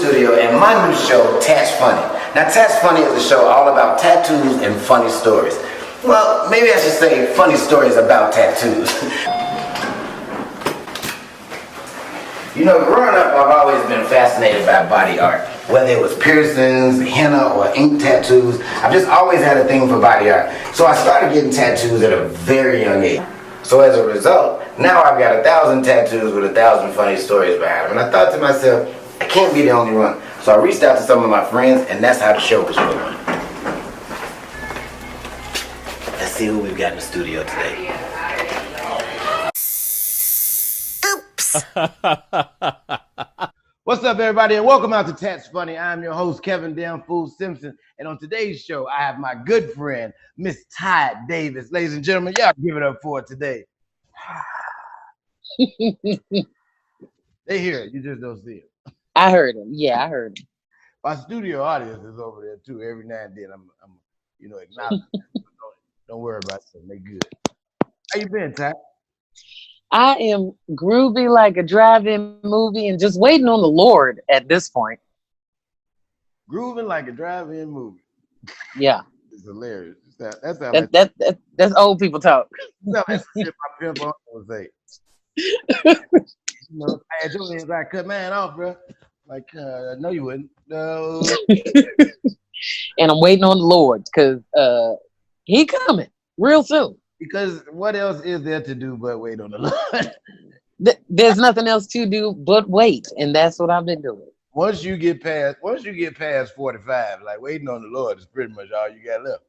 studio and my new show, Tatts Funny. Now, Tatts Funny is a show all about tattoos and funny stories. Well, maybe I should say funny stories about tattoos. You know, growing up, I've always been fascinated by body art. Whether it was piercings, henna, or ink tattoos, I've just always had a thing for body art. So I started getting tattoos at a very young age. So as a result, now I've got 1,000 tattoos with 1,000 funny stories behind them. And I thought to myself, I can't be the only one. So I reached out to some of my friends, and that's how the show was born. Let's see who we've got in the studio today. What's up, everybody, and welcome out to Tatts Funny. I'm your host, Kevin Damn Fool Simpson, and on today's show, I have my good friend, Miss Ty Davis. Ladies and gentlemen, y'all give it up for her today. They hear it, you just don't see it. I heard him. Yeah, I heard him. My studio audience is over there too. Every now and then, I'm acknowledging. Don't worry about them. They good. How you been, Ty? I am groovy like a drive-in movie and just waiting on the Lord at this point. Grooving like a drive-in movie. Yeah. It's hilarious. That's old people talk. That's shit my pimp would say. I had your hands, I cut mine off, bro. Like, no, you wouldn't. No. And I'm waiting on the Lord because he coming real soon. Because what else is there to do but wait on the Lord? There's nothing else to do but wait, and that's what I've been doing. Once you get past 45, like waiting on the Lord is pretty much all you got left.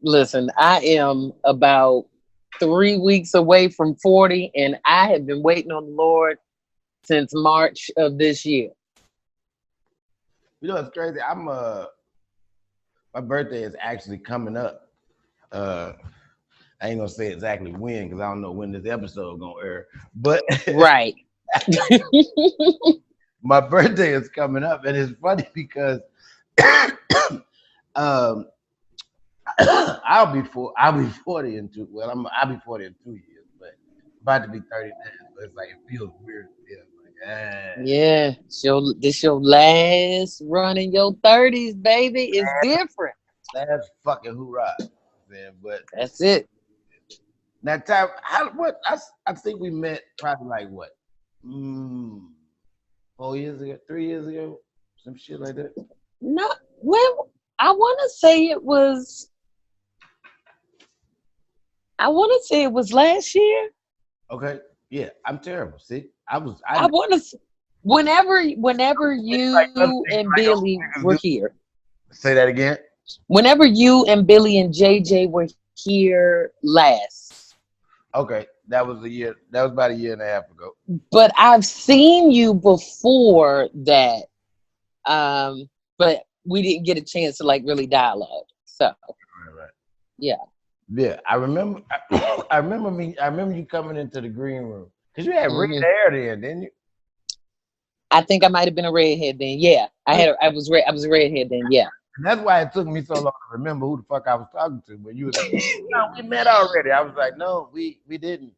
Listen, I am about 3 weeks away from 40, and I have been waiting on the Lord since March of this year. You know, it's crazy. My birthday is actually coming up. I ain't gonna say exactly when because I don't know when this episode gonna air. But right. My birthday is coming up, and it's funny because I'll be 40 in 2. Well, I'll be 40 in 2 years, but about to be 39. So it's like it feels weird. Yeah, this your last run in your 30s, baby. It's different. Last fucking hoorah, man. But that's it. Now, Ty, I think we met probably like what? 4 years ago, 3 years ago, some shit like that. No, well, I want to say it was last year. Okay, yeah, I'm terrible. See, I want to. Whenever you and Billy were here. Say that again. Whenever you and Billy and JJ were here last. Okay, that was about a year and a half ago. But I've seen you before that, but we didn't get a chance to like really dialogue. So, right. Yeah. I remember. I remember you coming into the green room because you had red hair then, didn't you? I think I might have been a redhead then. Yeah, I was a redhead then. Yeah. And that's why it took me so long to remember who the fuck I was talking to. But you was like, no, we met already. I was like, no, we didn't.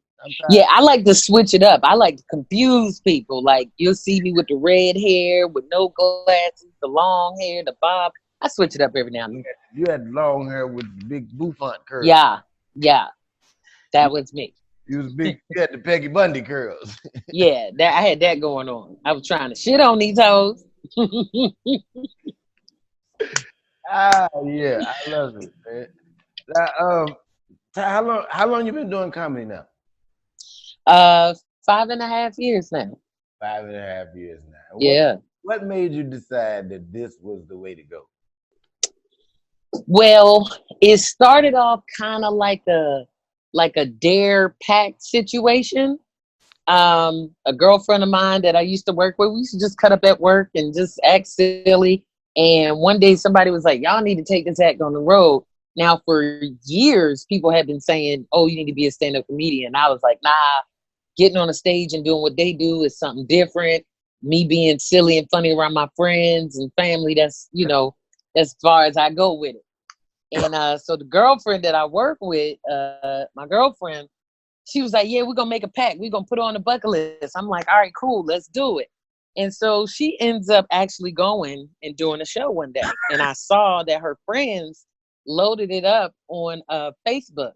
Yeah, I like to switch it up. I like to confuse people. Like, you'll see me with the red hair, with no glasses, the long hair, the bob. I switch it up every now and then. You had long hair with big bouffant curls. Yeah. That was me. You was big. You had the Peggy Bundy curls. Yeah, I had that going on. I was trying to shit on these hoes. Yeah, I love it, man. Now, how long you been doing comedy now? 5.5 years now. 5.5 years now. Yeah. What made you decide that this was the way to go? Well, it started off kind of like a dare pact situation. A girlfriend of mine that I used to work with, we used to just cut up at work and just act silly. And one day somebody was like, y'all need to take this act on the road. Now, for years, people have been saying, oh, you need to be a stand-up comedian. I was like, nah, getting on a stage and doing what they do is something different. Me being silly and funny around my friends and family, that's as far as I go with it. And so the girlfriend that I work with, my girlfriend, she was like, yeah, we're going to make a pact. We're going to put it on the bucket list. I'm like, all right, cool, let's do it. And so she ends up actually going and doing a show one day. And I saw that her friends loaded it up on Facebook.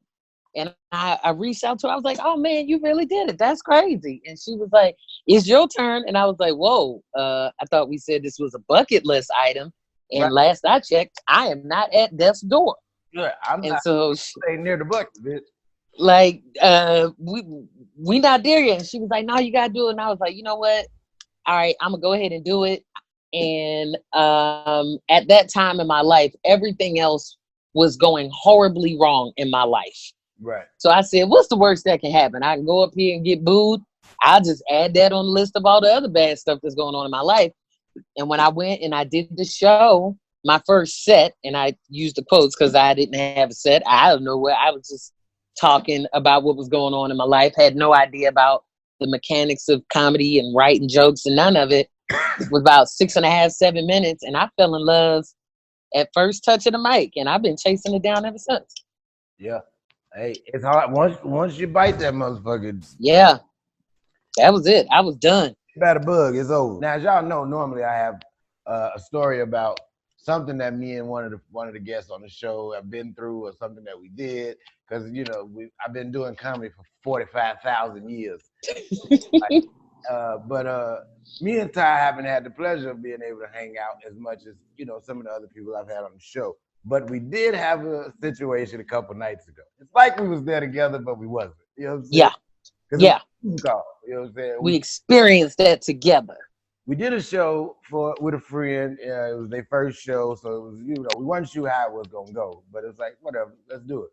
And I reached out to her. I was like, oh man, you really did it. That's crazy. And she was like, it's your turn. And I was like, whoa, I thought we said this was a bucket list item. And Right. last I checked, I am not at death's door. Yeah, I'm And not so staying near the bucket, bitch. like we not there yet. And she was like, no, you gotta do it. And I was like, you know what? All right, I'm gonna go ahead and do it. And at that time in my life, everything else was going horribly wrong in my life. Right. So I said, what's the worst that can happen? I can go up here and get booed. I'll just add that on the list of all the other bad stuff that's going on in my life. And when I went and I did the show, my first set, and I used the quotes because I didn't have a set. I don't know where I was just talking about what was going on in my life. Had no idea about the mechanics of comedy and writing jokes and none of it. It was about 6.5, 7 minutes. And I fell in love at first touch of the mic. And I've been chasing it down ever since. Yeah. Hey, it's hard. Once you bite that motherfucker, Yeah, that was it. I was done. got a bug, it's over. Now, as y'all know, normally I have a story about something that me and one of the guests on the show have been through, or something that we did. Because I've been doing comedy for 45,000 years. But me and Ty haven't had the pleasure of being able to hang out as much as some of the other people I've had on the show. But we did have a situation a couple nights ago. It's like we was there together, but we wasn't. You know what I'm saying? Yeah. You know what I'm saying? We experienced that together. We did a show with a friend. It was their first show, so it was we weren't sure how it was gonna go, but it was like whatever, let's do it.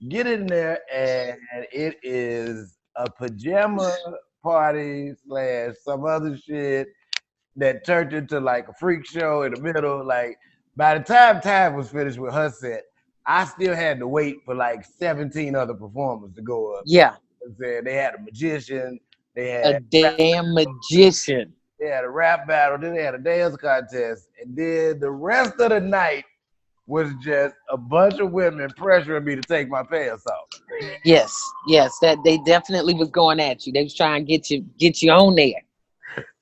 Get in there, and it is a pajama party / some other shit that turned into like a freak show in the middle. Like by the time Tab was finished with her set, I still had to wait for like 17 other performers to go up. Yeah. They had a magician, they A had damn magician. they had a rap battle, then they had a dance contest, and then the rest of the night was just a bunch of women pressuring me to take my pants off. Yes, that they definitely was going at you. They was trying to get you on there.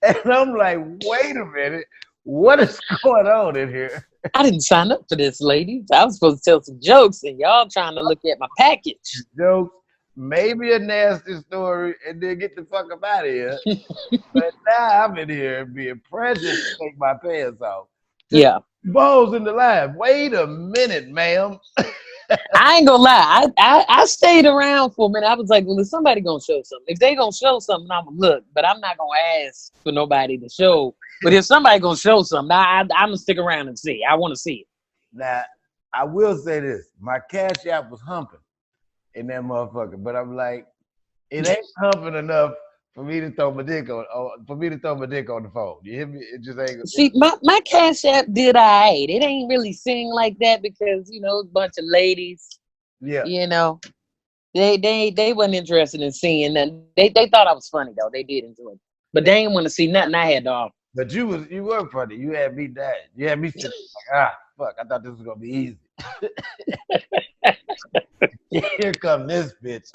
And I'm like, wait a minute, what is going on in here? I didn't sign up for this, ladies. I was supposed to tell some jokes, and y'all trying to look at my package. Jokes, maybe a nasty story, and then get the fuck up out of here. But now I'm in here being pressured to take my pants off. Yeah. Balls in the line. Wait a minute, ma'am. I ain't gonna lie. I stayed around for a minute. I was like, well, if somebody gonna show something, if they gonna show something, I'm gonna look. But I'm not gonna ask for nobody to show. But if somebody gonna show something, I'm gonna stick around and see. I want to see it. Now, I will say this: my Cash App was humping in that motherfucker, but I'm like, it ain't humping enough for me to throw my dick on the phone. You hear me? It just ain't. See, my Cash App did all right. It ain't really sing like that because a bunch of ladies. Yeah. They wasn't interested in seeing nothing. They thought I was funny though. They did enjoy it, but they didn't want to see nothing I had to offer. But you were funny. You had me dying. You had me sitting like, fuck, I thought this was gonna be easy. Here come this bitch.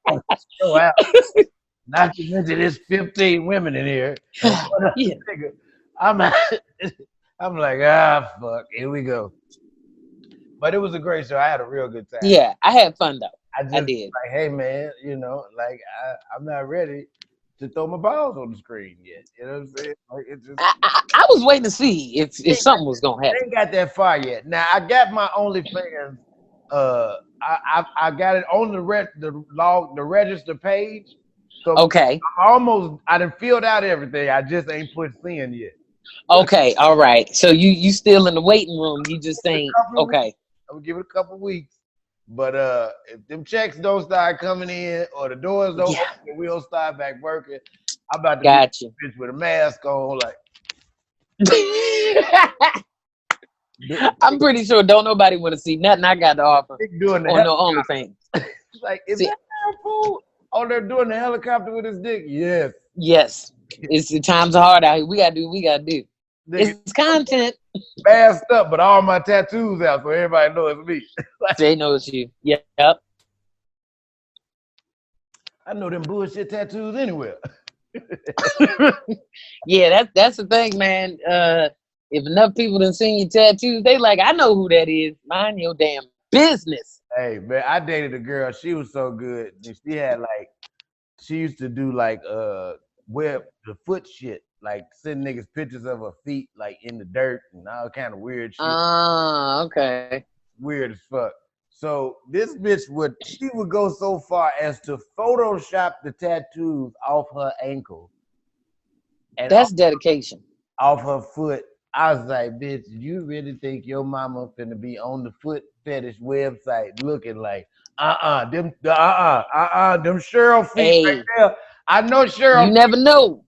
Oh, wow. Not to mention there's 15 women in here. Yeah. I'm like, fuck, here we go. But it was a great show. I had a real good time. Yeah, I had fun though. I did. Like, hey man, I'm not ready to throw my balls on the screen yet. You know what I'm saying? Like, it just, I was waiting to see if something was gonna happen. I ain't got that far yet. Now I got my OnlyFans. I got it on the register page. So Okay. I done filled out everything. I just ain't put send yet. Okay. All right. So you still in the waiting room? You just ain't okay. I'm gonna give it a couple weeks. But if them checks don't start coming in or the doors don't open and we don't start back working, I'm about to be a bitch with a mask on. Like, I'm pretty sure don't nobody want to see nothing I got to offer doing on no OnlyFans. Like, is that fool on there doing the helicopter with his dick? Yes. Yes. It's the times are hard out here. We gotta do what we gotta do. It's content. Masked up, but all my tattoos out so everybody knows it's me. They know it's you. Yep. I know them bullshit tattoos anywhere. Yeah, that's the thing, man. If enough people done seen your tattoos, they like, I know who that is. Mind your damn business. Hey man, I dated a girl. She was so good. She had like she used to do like wear the foot shit, like send niggas pictures of her feet like in the dirt and all kind of weird shit. Ah, okay. Weird as fuck. So this bitch would go so far as to Photoshop the tattoos off her ankle and That's dedication. off her foot. I was like, bitch, you really think your mama finna be on the foot fetish website looking like, them Cheryl feet right Hey, there. I know Cheryl you never know.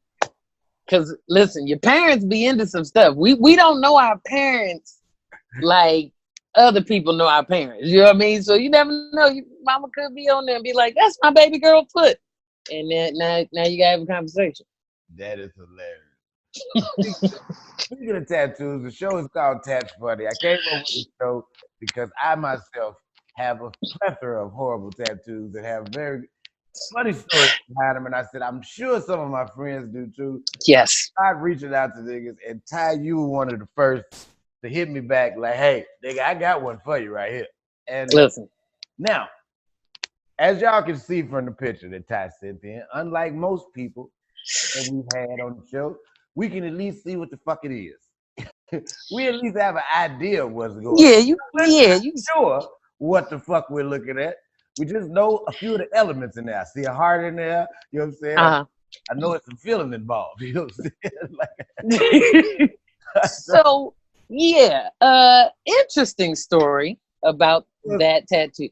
Cause listen, your parents be into some stuff. We don't know our parents like other people know our parents. You know what I mean? So you never know. Your mama could be on there and be like, "That's my baby girl foot," and then now you gotta have a conversation. That is hilarious. Speaking of tattoos, the show is called Tatts Funny. I came up with the show because I myself have a plethora of horrible tattoos that have very funny stories behind them. And I said, I'm sure some of my friends do too. Yes. I tried reaching out to niggas, and Ty, you were one of the first to hit me back like, hey, nigga, I got one for you right here. And Listen. now, as y'all can see from the picture that Ty sent in, unlike most people that we've had on the show, we can at least see what the fuck it is. We at least have an idea of what's going on. Yeah, you. Sure what the fuck we're looking at. We just know a few of the elements in there. I see a heart in there. You know what I'm saying? Uh-huh. I know it's some feeling involved. You know what I'm saying? So yeah, interesting story about that tattoo.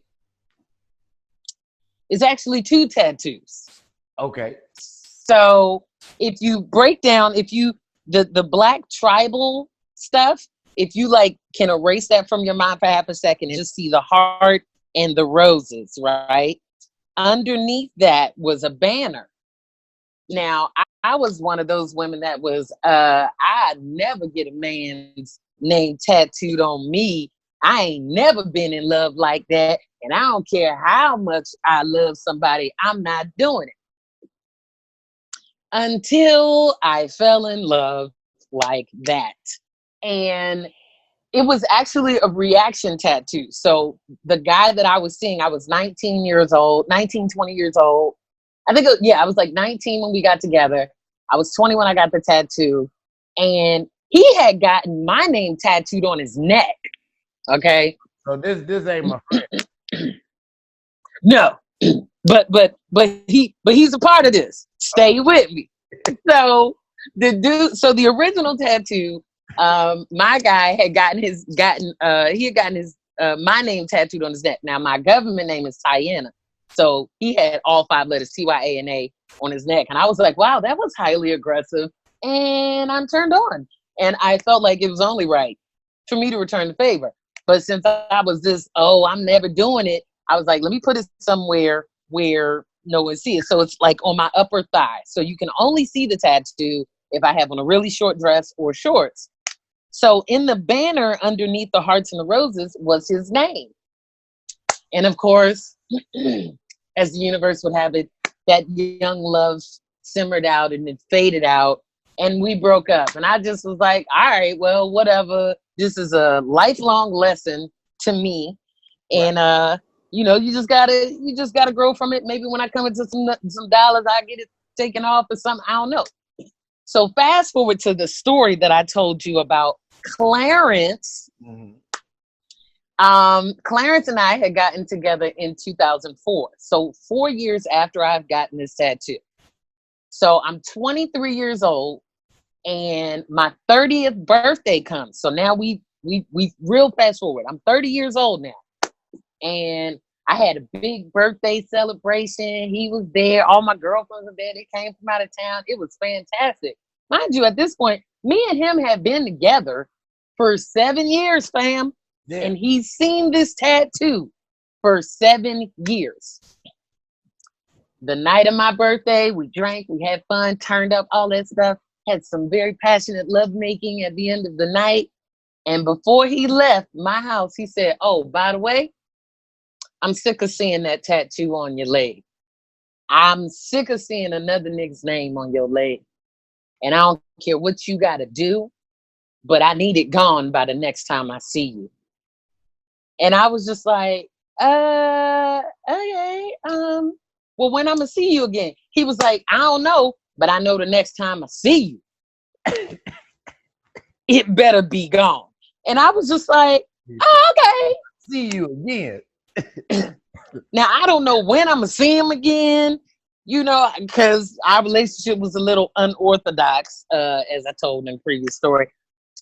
It's actually two tattoos. Okay. So if you break down, if you the black tribal stuff, if you like can erase that from your mind for half a second and just see the heart and the roses, right? Underneath that was a banner. Now, I was one of those women that was, I'd never get a man's name tattooed on me. I ain't never been in love like that. And I don't care how much I love somebody, I'm not doing it. Until I fell in love like that. And it was actually a reaction tattoo. So the guy that I was seeing, I was 19 years old, 19, 20 years old. I think, I was like 19 when we got together. I was 20 when I got the tattoo. And he had gotten my name tattooed on his neck. Okay. So this ain't my friend. No. But he's a part of this. Stay with me. So the original tattoo, my guy had gotten his my name tattooed on his neck. Now my government name is Tiana. So he had all 5 letters Tyana on his neck. And I was like, wow, that was highly aggressive. And I'm turned on. And I felt like it was only right for me to return the favor. But since I was I'm never doing it, I was like, let me put it somewhere where no one sees it. So it's like on my upper thigh. So you can only see the tattoo if I have on a really short dress or shorts. So in the banner underneath the hearts and the roses was his name. And of course, as the universe would have it, that young love simmered out and it faded out and we broke up. And I just was like, all right, well, whatever. This is a lifelong lesson to me. And, you just gotta grow from it. Maybe when I come into some dollars, I get it taken off or something. I don't know. So fast forward to the story that I told you about Clarence. Mm-hmm. Clarence and I had gotten together in 2004. So 4 years after I've gotten this tattoo. So I'm 23 years old and my 30th birthday comes. So now we real fast forward. I'm 30 years old now. And I had a big birthday celebration. He was there. All my girlfriends were there. They came from out of town. It was fantastic. Mind you, at this point, me and him have been together for 7 years, fam. Yeah. And he's seen this tattoo for 7 years. The night of my birthday, we drank, we had fun, turned up, all that stuff. Had some very passionate lovemaking at the end of the night. And before he left my house, he said, oh, by the way, I'm sick of seeing that tattoo on your leg. I'm sick of seeing another nigga's name on your leg. And I don't care what you got to do, but I need it gone by the next time I see you. And I was just like, okay, well, when I'm gonna see you again? He was like, I don't know, but I know the next time I see you, it better be gone. And I was just like, oh, okay. See you again. Now, I don't know when I'm gonna see him again, you know, because our relationship was a little unorthodox, as I told in the previous story.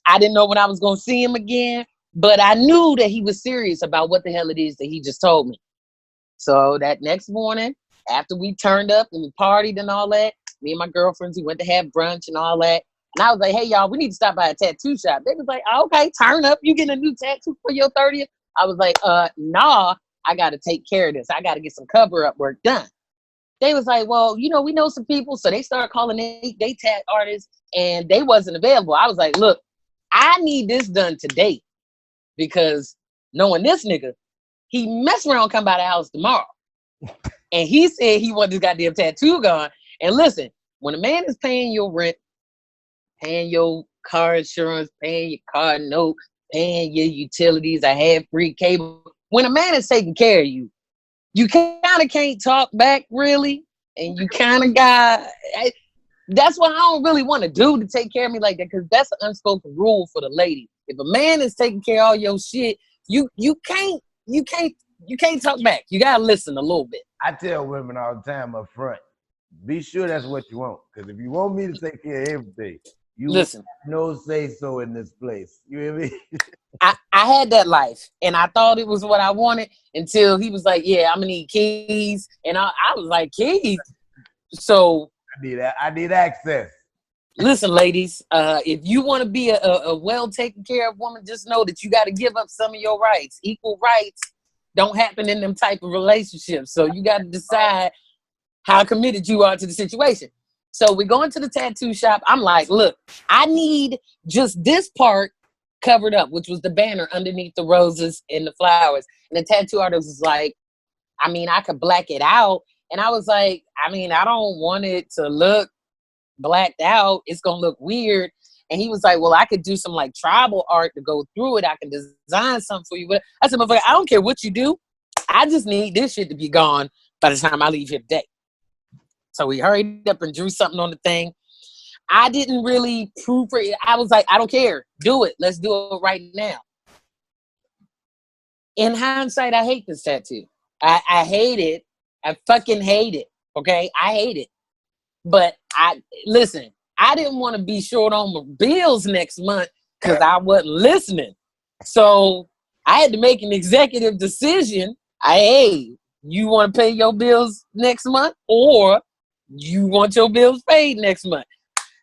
I didn't know when I was gonna see him again, but I knew that he was serious about what the hell it is that he just told me. So that next morning, after we turned up and we partied and all that, me and my girlfriends, we went to have brunch and all that. And I was like, hey, y'all, we need to stop by a tattoo shop. They was like, oh, okay, turn up. You getting a new tattoo for your 30th? I was like, nah, I got to take care of this. I got to get some cover-up work done. They was like, well, you know, we know some people. So they started calling they tat artists, and they wasn't available. I was like, look, I need this done today because knowing this nigga, he mess around come by the house tomorrow. And he said he wanted this goddamn tattoo gone. And listen, when a man is paying your rent, paying your car insurance, paying your car note, paying your utilities, I have free cable. When a man is taking care of you, you kind of can't talk back really. And you kind of got, that's what I don't really want to do to take care of me like that. Cause that's an unspoken rule for the lady. If a man is taking care of all your shit, you can't talk back. You gotta listen a little bit. I tell women all the time up front, be sure that's what you want. Because if you want me to take care of everything, you listen. No say so in this place. You hear me? I had that life, and I thought it was what I wanted until he was like, "Yeah, I'm gonna need keys," and I was like, "Keys." So I need access. Listen, ladies, if you want to be a well taken care of woman, just know that you got to give up some of your rights. Equal rights don't happen in them type of relationships. So you got to decide how committed you are to the situation. So we go into the tattoo shop. I'm like, look, I need just this part covered up, which was the banner underneath the roses and the flowers. And the tattoo artist was like, I mean, I could black it out. And I was like, I mean, I don't want it to look blacked out. It's going to look weird. And he was like, well, I could do some like tribal art to go through it. I can design something for you. But I said, motherfucker, I don't care what you do. I just need this shit to be gone by the time I leave here today. So we hurried up and drew something on the thing. I didn't really proofread. I was like, I don't care. Do it. Let's do it right now. In hindsight, I hate this tattoo. I hate it. I fucking hate it. Okay? I hate it. But listen, I didn't want to be short on my bills next month because I wasn't listening. So I had to make an executive decision. Hey, you want to pay your bills next month or you want your bills paid next month?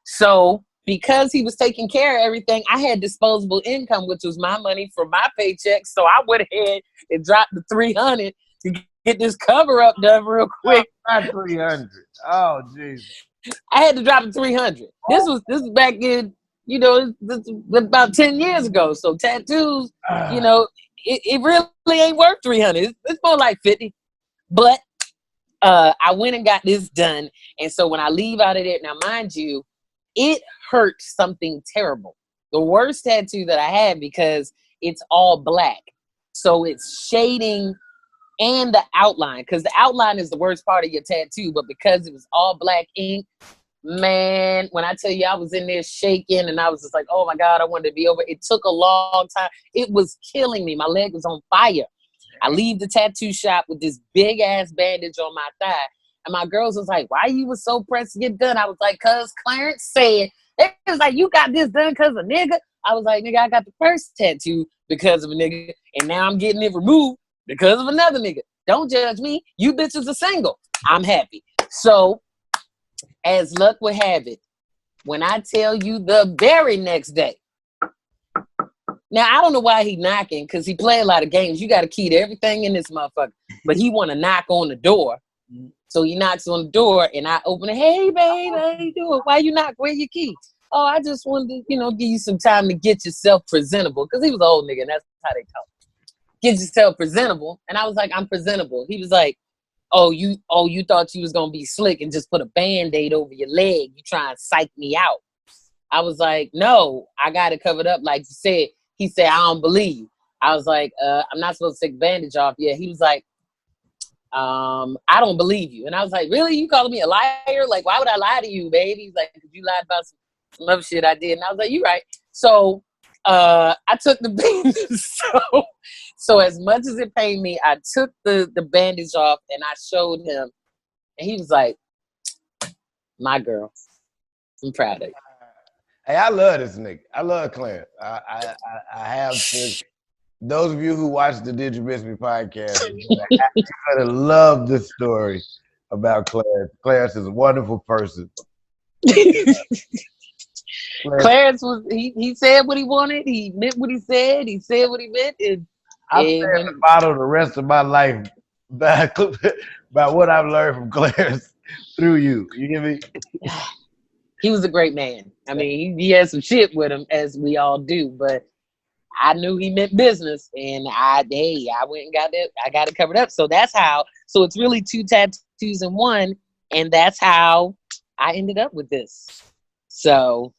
So because he was taking care of everything, I had disposable income, which was my money from my paycheck. So I went ahead and dropped the $300 to get this cover up done real quick. Not $300. Oh, Jesus. I had to drop the $300. This was back in, you know, this about 10 years ago. So tattoos, you know, it really ain't worth $300. It's more like $50. But I went and got this done. And so when I leave out of there, now mind you, it hurt something terrible. The worst tattoo that I had because it's all black. So it's shading and the outline, because the outline is the worst part of your tattoo, but because it was all black ink, man, when I tell you I was in there shaking and I was just like, oh my God, I wanted to be over. It took a long time. It was killing me. My leg was on fire. I leave the tattoo shop with this big ass bandage on my thigh. And my girls was like, why you was so pressed to get done? I was like, cause Clarence said, it was like, you got this done cause a nigga. I was like, nigga, I got the first tattoo because of a nigga. And now I'm getting it removed because of another nigga. Don't judge me. You bitches are single. I'm happy. So, as luck would have it, when I tell you the very next day, now I don't know why he knocking, because he play a lot of games. You got a key to everything in this motherfucker. But he want to knock on the door. So he knocks on the door, and I open it. Hey, babe, how you doing? Why you knock? Where your key? Oh, I just wanted to, you know, give you some time to get yourself presentable. Because he was an old nigga, and that's how they talk. Get yourself presentable. And I was like, I'm presentable. He was like, you thought you was gonna be slick and just put a Band-Aid over your leg. You try and psych me out. I was like, no, I got it covered up like you said. He said, I don't believe you. I was like, I'm not supposed to take the bandage off yet. He was like, I don't believe you. And I was like, really? You calling me a liar? Like, why would I lie to you, baby? He's like, because you lied about some other shit I did. And I was like, you're right. So I took the bandage. So as much as it pained me, I took the bandage off and I showed him. And he was like, my girl, I'm proud of you. Hey, I love this nigga. I love Clarence. I have to. Those of you who watch the Did You Miss Me podcast, you're gonna love this story about Clarence. Clarence is a wonderful person. Clarence was he said what he wanted. He meant what he said. He said what he meant. And I'm saying the bottle the rest of my life by what I've learned from Clarence through you. You get me? He was a great man. I mean, he had some shit with him, as we all do, but I knew he meant business, and I went and got it. I got it covered up. So that's how. So it's really 2 tattoos in one, and that's how I ended up with this. So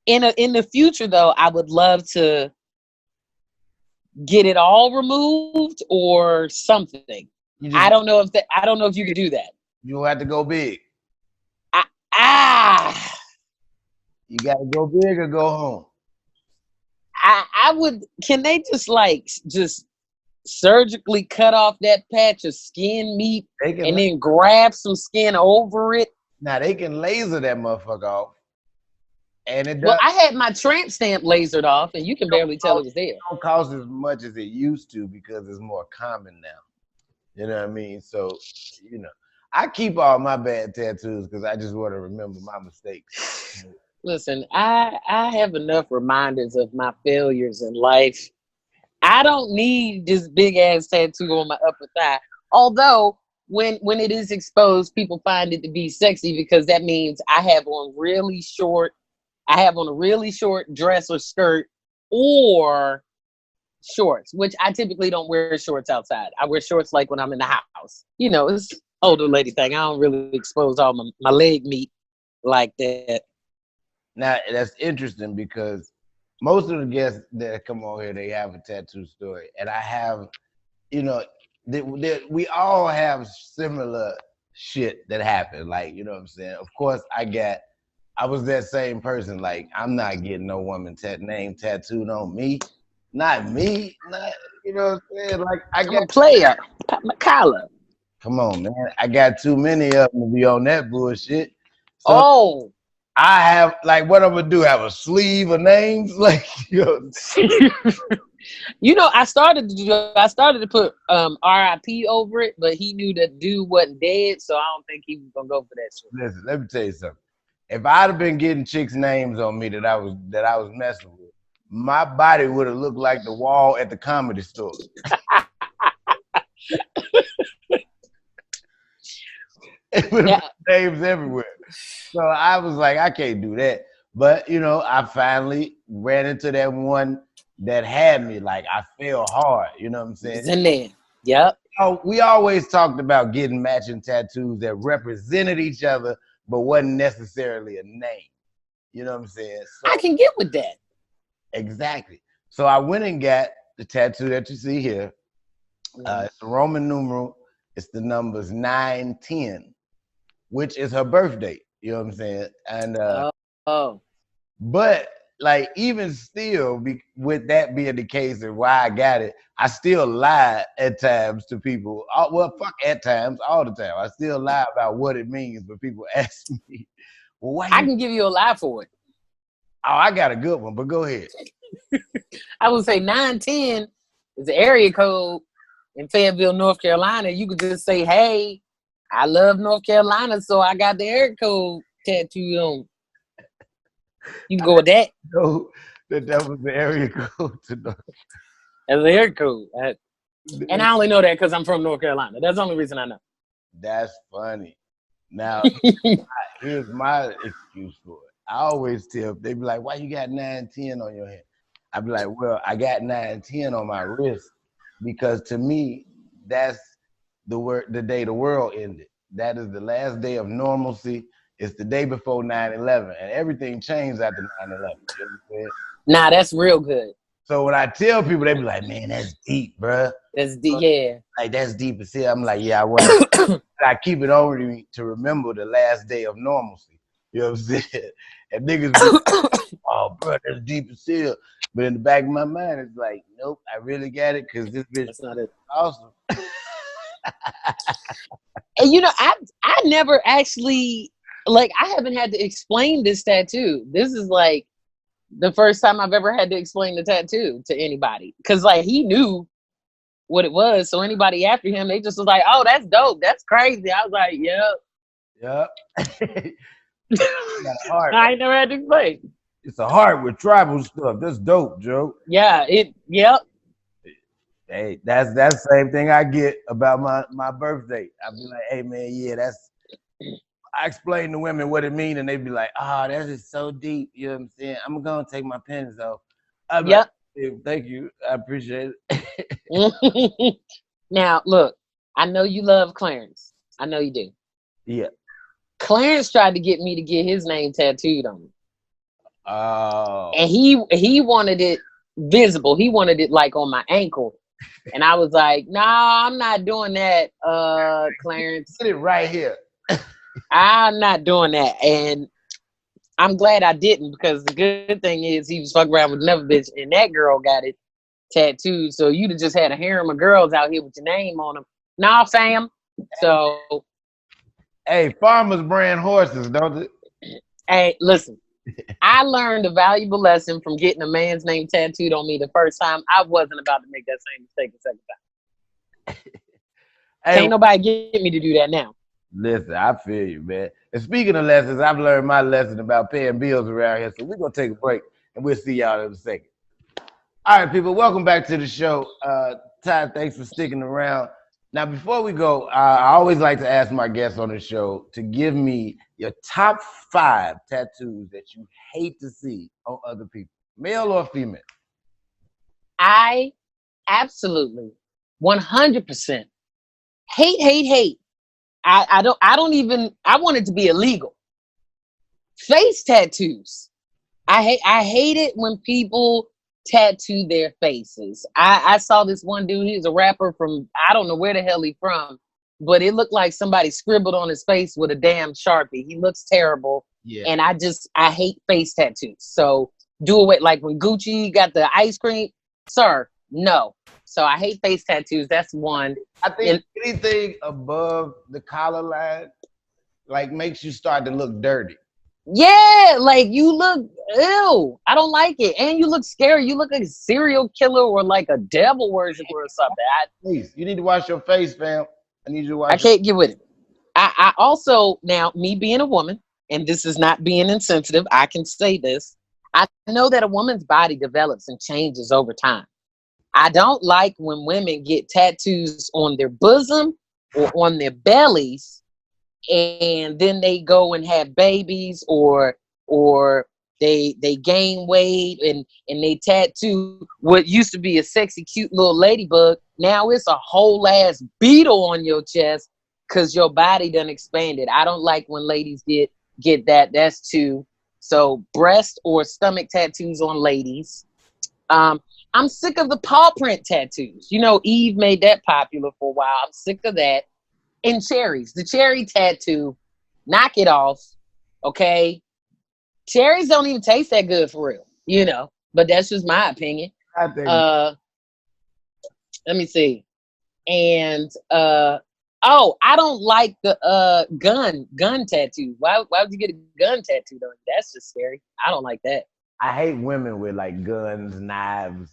in the future, though, I would love to get it all removed or something. I don't know if you could do that. You have to go big. Ah. You gotta go big or go home. I would. Can they just surgically cut off that patch of skin meat and then grab some skin over it? Now they can laser that motherfucker off, and it does. Well, I had my tramp stamp lasered off, and you can barely tell it was there. It don't cost as much as it used to because it's more common now. You know what I mean? So, I keep all my bad tattoos because I just want to remember my mistakes. Listen, I have enough reminders of my failures in life. I don't need this big ass tattoo on my upper thigh. Although when it is exposed, people find it to be sexy because that means I have on a really short dress or skirt or shorts, which I typically don't wear shorts outside. I wear shorts like when I'm in the house. It's older lady thing. I don't really expose all my leg meat like that. Now, that's interesting because most of the guests that come on here, they have a tattoo story. And I have, we all have similar shit that happened. Like, you know what I'm saying? Of course, I was that same person. Like, I'm not getting no woman name tattooed on me. Not me. You know what I'm saying? Like, I'm a player. Pop my collar. Come on, man. I got too many of them to be on that bullshit. So, I have, what I'm gonna do? Have a sleeve of names, I started to put RIP over it, but he knew that dude wasn't dead, so I don't think he was gonna go for that shit. Listen, let me tell you something. If I'd have been getting chicks' names on me that I was messing with, my body would have looked like the wall at the Comedy Store. It would have been names everywhere. So I was like, I can't do that. But, I finally ran into that one that had me. Like, I fell hard. You know what I'm saying? It's in there. Yep. We always talked about getting matching tattoos that represented each other, but wasn't necessarily a name. You know what I'm saying? So, I can get with that. Exactly. So I went and got the tattoo that you see here. It's a Roman numeral. It's the numbers 910, which is her birthday. You know what I'm saying? And but even still, with that being the case and why I got it, I still lie at times to people. Fuck at times, all the time. I still lie about what it means when people ask me. Well, why? I can give you a lie for it. Oh, I got a good one, but go ahead. I would say 910 is the area code in Fayetteville, North Carolina. You could just say, hey, I love North Carolina, so I got the area code tattooed on. You can go with that. No, that was the area code to North. That's the area code. And I only know that because I'm from North Carolina. That's the only reason I know. That's funny. Now, here's my excuse for it. I always tell, they be like, why you got 910 on your hand? I be like, well, I got 910 on my wrist because to me, that's the day the world ended. That is the last day of normalcy. It's the day before 9/11, and everything changed after 9/11. You know what I'm saying? Nah, that's real good. So when I tell people, they be like, "Man, that's deep, bruh. Yeah. Like that's deep as hell." I'm like, "Yeah, I want." I keep it over to me to remember the last day of normalcy. You know what I'm saying? And niggas be like, "Oh, bro, that's deep as hell." But in the back of my mind, it's like, "Nope, I really got it because this bitch That's not it. awesome." And you know, I never actually like I haven't had to explain this tattoo. This is like the first time I've ever had to explain the tattoo to anybody. Cause like he knew what it was. So anybody after him, they just was like, "Oh, that's dope. That's crazy." I was like, "Yep." Yep. Got a heart. I ain't never had to explain. It's a heart with tribal stuff. That's dope, Joe. Yeah, yep. Hey, that's the same thing I get about my birthday. I be like, hey man, yeah, that's. I explain to women what it means, and they be like, "Oh, that is so deep." You know what I'm saying? I'm gonna take my pens off. I'm like, Yep. "Hey, thank you, I appreciate it." Now, look, I know you love Clarence. I know you do. Yeah. Clarence tried to get me to get his name tattooed on him. Oh. And he wanted it visible. He wanted it like on my ankle. And I was like, "Nah, I'm not doing that, Clarence. Get it right here. I'm not doing that." And I'm glad I didn't, because the good thing is he was fucking around with another bitch and that girl got it tattooed. So you'd have just had a harem of girls out here with your name on them. Nah, fam. So, Hey, farmers brand horses, don't they? hey, listen. I learned a valuable lesson from getting a man's name tattooed on me the first time. I wasn't about to make that same mistake the second time. Hey, Can't nobody get me to do that now. listen, I feel you, man. And speaking of lessons, I've learned my lesson about paying bills around here. So we're gonna take a break, and we'll see y'all in a second. All right, people, welcome back to the show. Ty, thanks for sticking around. Now, before we go, I always like to ask my guests on the show to give me your top 5 tattoos that you hate to see on other people, male or female. I absolutely 100% hate. I want it to be illegal. Face tattoos. I hate it when people tattoo their faces. I saw this one dude, he was a rapper from, I don't know where the hell he from, but it looked like somebody scribbled on his face with a damn Sharpie. He looks terrible. Yeah. And I hate face tattoos. So do away, like when Gucci got the ice cream, sir, no. So I hate face tattoos. That's one. I think anything above the collar line like makes you start to look dirty. Yeah, like you look ew. I don't like it. And you look scary. You look like a serial killer or like a devil worshiper or something. Please, you need to wash your face, fam. I need you to wash. I can't get with it. I also, now, me being a woman, and this is not being insensitive, I can say this. I know that a woman's body develops and changes over time. I don't like when women get tattoos on their bosom or on their bellies, and then they go and have babies, or they gain weight, and they tattoo what used to be a sexy cute little ladybug. Now it's a whole ass beetle on your chest because your body done expanded. I don't like when ladies get that. That's too. So breast or stomach tattoos on ladies. I'm sick of the paw print tattoos. You know, Eve made that popular for a while. I'm sick of that. And cherries, the cherry tattoo, knock it off. Okay. Cherries don't even taste that good for real, you know, but that's just my opinion. I think Let me see. And oh, I don't like the gun tattoo. Why would you get a gun tattooed on you? That's just scary. I don't like that. I hate women with like guns, knives.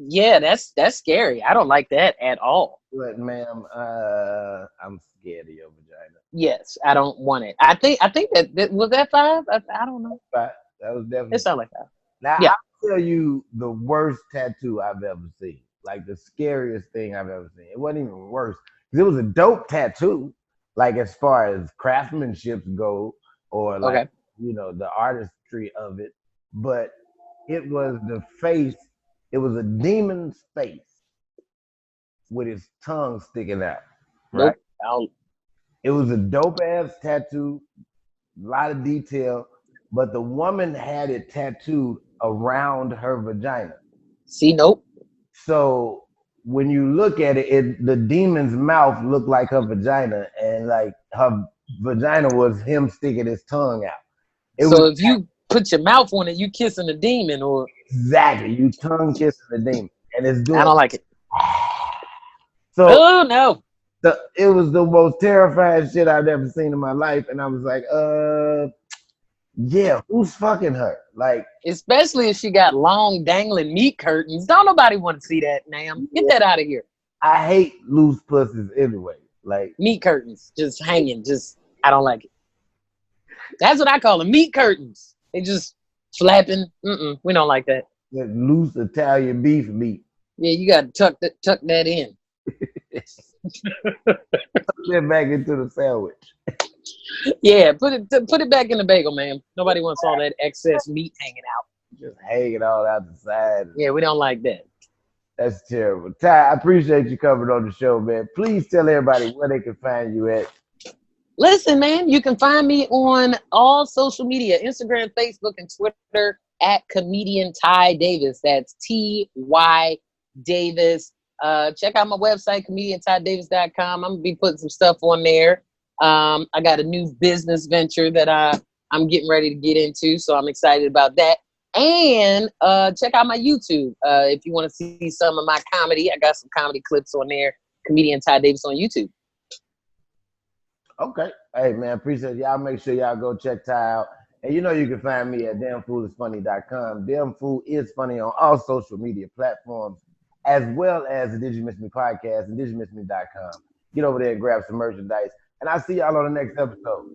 Yeah, that's scary. I don't like that at all. But ma'am, I'm scared of your vagina. Yes, I don't want it. I think that was that 5. I don't know. But that was definitely. It sounded like that. Now Yeah. I'll tell you the worst tattoo I've ever seen. Like the scariest thing I've ever seen. It wasn't even worse because it was a dope tattoo. Like as far as craftsmanship go, or like Okay. the artistry of it, but it was the face. It was a demon's face with his tongue sticking out. right? Nope. I don't. It was a dope ass tattoo, a lot of detail, but the woman had it tattooed around her vagina. See, nope. So when you look at it, the demon's mouth looked like her vagina, and like her vagina was him sticking his tongue out. It was So if you put your mouth on it, you kissing a demon, or exactly you tongue kissing the demon, and it's I doing don't like it. so. Oh no. It was the most terrifying shit I've ever seen in my life, and I was like, yeah, who's fucking her? Like, Especially if she got long dangling meat curtains. Don't nobody want to see that, ma'am. Get that out of here. I hate loose pussies anyway. Like, Meat curtains just hanging. Just I don't like it. That's what I call them, meat curtains. They just flapping. We don't like that. loose Italian beef meat. Yeah, you got to tuck that in. Get back into the sandwich. Yeah, put it back in the bagel, ma'am. Nobody wants all that excess meat hanging out. Just hanging all out the side. Yeah, we don't like that. That's terrible. Ty, I appreciate you coming on the show, man. Please tell everybody where they can find you at. Listen, man, you can find me on all social media, Instagram, Facebook, and Twitter at comedian Ty Davis. That's Ty Davis. Check out my website, comediantydavis.com. I'm gonna be putting some stuff on there. I got a new business venture that I'm getting ready to get into, so I'm excited about that. And check out my YouTube if you want to see some of my comedy. I got some comedy clips on there. Comedian Ty Davis on YouTube. Okay. Hey, man, appreciate y'all. Make sure y'all go check Ty out. And you know you can find me at damnfoolisfunny.com. Damn Fool is funny on all social media platforms, as well as the Did You Miss Me podcast and didyoumissme.com. Get over there and grab some merchandise. And I'll see y'all on the next episode.